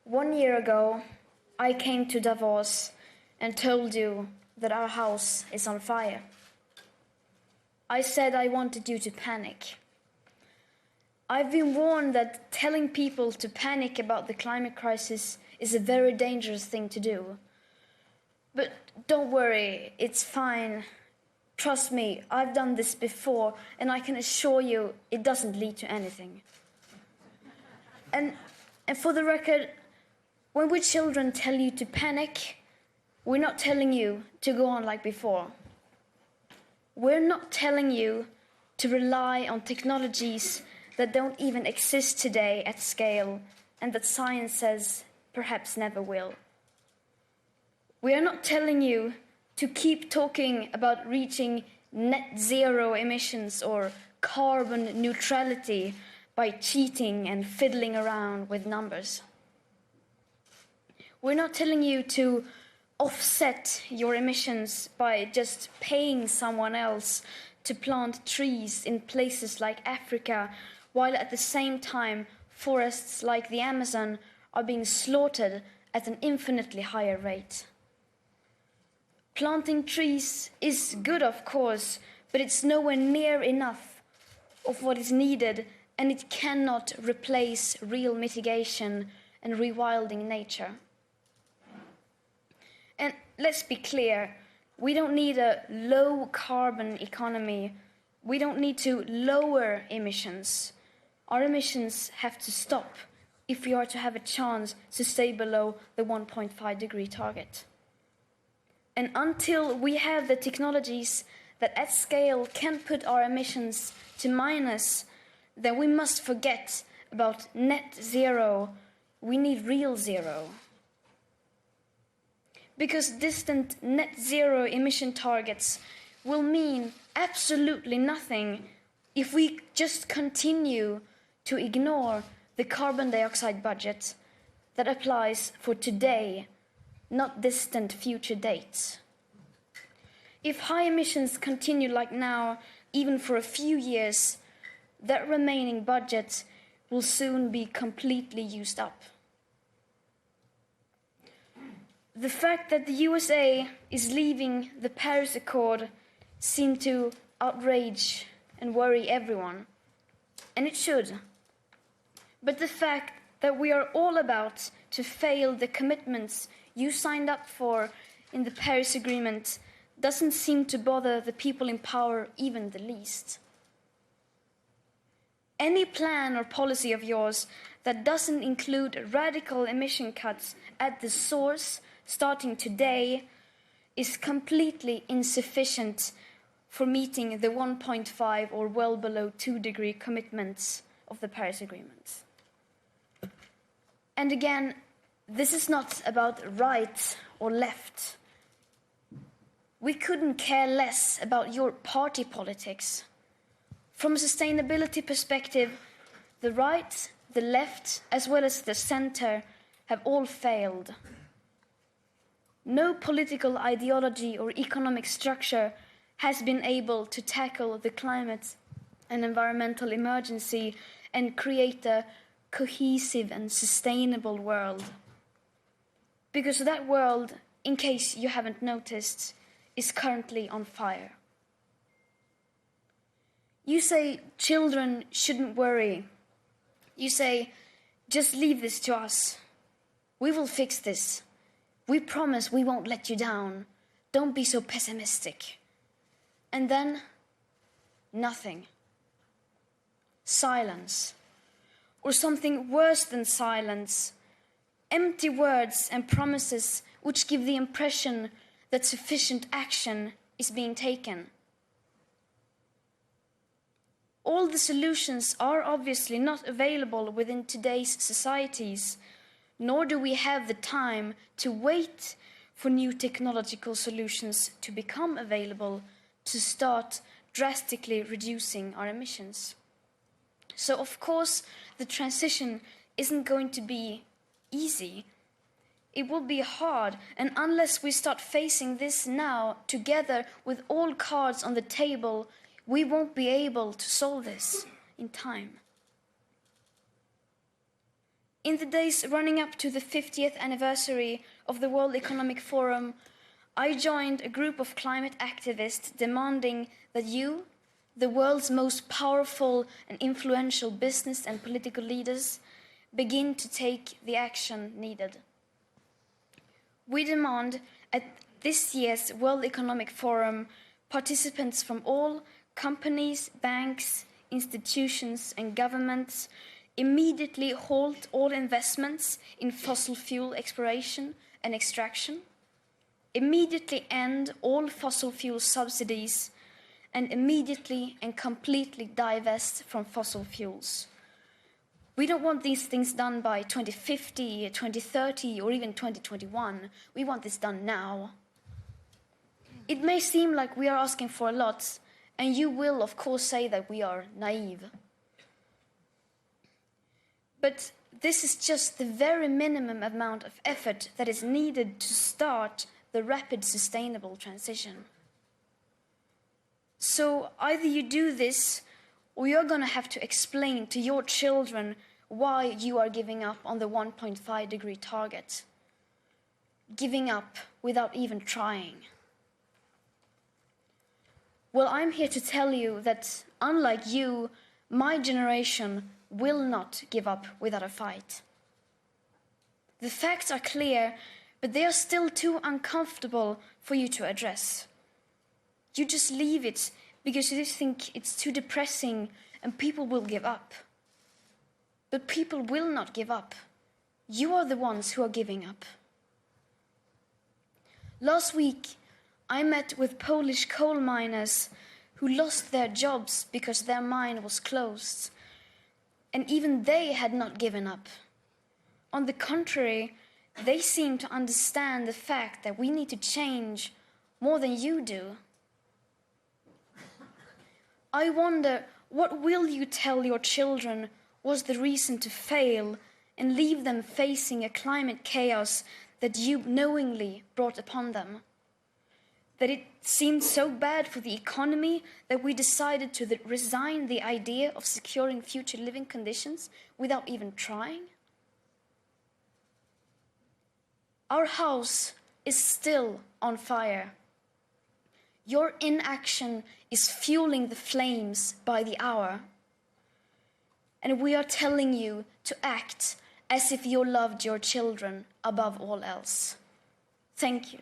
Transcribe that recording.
1 year ago, I came to Davos and told you that our house is on fire. I said I wanted you to panic. I've been warned that telling people to panic about the climate crisis is a very dangerous thing to do. But don't worry, it's fine. Trust me, I've done this before, and I can assure you it doesn't lead to anything. And for the record, when we children tell you to panic, we're not telling you to go on like before. We're not telling you to rely on technologies that don't even exist today at scale and that science says perhaps never will. We are not telling you to keep talking about reaching net zero emissions or carbon neutrality by cheating and fiddling around with numbers. We're not telling you to offset your emissions by just paying someone else to plant trees in places like Africa, while at the same time forests like the Amazon are being slaughtered at an infinitely higher rate. Planting trees is good, of course, but it's nowhere near enough of what is needed, and it cannot replace real mitigation and rewilding nature. And let's be clear, we don't need a low-carbon economy. We don't need to lower emissions. Our emissions have to stop if we are to have a chance to stay below the 1.5-degree target. And until we have the technologies that at scale can put our emissions to minus, then we must forget about net zero. We need real zero. Because distant net zero emission targets will mean absolutely nothing if we just continue to ignore the carbon dioxide budget that applies for today, not distant future dates. If high emissions continue like now, even for a few years, that remaining budget will soon be completely used up. The fact that the USA is leaving the Paris Accord seemed to outrage and worry everyone, and it should. But the fact that we are all about to fail the commitments you signed up for in the Paris Agreement doesn't seem to bother the people in power even the least. Any plan or policy of yours that doesn't include radical emission cuts at the source starting today is completely insufficient for meeting the 1.5 or well below 2-degree commitments of the Paris Agreement. And again, this is not about right or left. We couldn't care less about your party politics. From a sustainability perspective, the right, the left, as well as the center have all failed. No political ideology or economic structure has been able to tackle the climate and environmental emergency and create a cohesive and sustainable world. Because that world, in case you haven't noticed, is currently on fire. You say children shouldn't worry. You say, just leave this to us. We will fix this. We promise we won't let you down. Don't be so pessimistic. And then, nothing. Silence. Or something worse than silence. Empty words and promises which give the impression that sufficient action is being taken. All the solutions are obviously not available within today's societies, nor do we have the time to wait for new technological solutions to become available to start drastically reducing our emissions. So, of course, the transition isn't going to be easy. It will be hard, and unless we start facing this now, together with all cards on the table, we won't be able to solve this in time. In the days running up to the 50th anniversary of the World Economic Forum, I joined a group of climate activists demanding that you, the world's most powerful and influential business and political leaders, begin to take the action needed. We demand at this year's World Economic Forum participants from all companies, banks, institutions and governments immediately halt all investments in fossil fuel exploration and extraction, immediately end all fossil fuel subsidies, and immediately and completely divest from fossil fuels. We don't want these things done by 2050, 2030, or even 2021. We want this done now. It may seem like we are asking for a lot, and you will, of course, say that we are naive. But this is just the very minimum amount of effort that is needed to start the rapid sustainable transition. So either you do this, or you're going to have to explain to your children why you are giving up on the 1.5 degree target. Giving up without even trying. Well, I'm here to tell you that, unlike you, my generation will not give up without a fight. The facts are clear, but they are still too uncomfortable for you to address. You just leave it because you think it's too depressing and people will give up. But people will not give up. You are the ones who are giving up. Last week, I met with Polish coal miners who lost their jobs because their mine was closed. And even they had not given up. On the contrary, they seem to understand the fact that we need to change more than you do. I wonder, what will you tell your children was the reason to fail and leave them facing a climate chaos that you knowingly brought upon them? That it seemed so bad for the economy that we decided to resign the idea of securing future living conditions without even trying? Our house is still on fire. Your inaction is fueling the flames by the hour. And we are telling you to act as if you loved your children above all else. Thank you.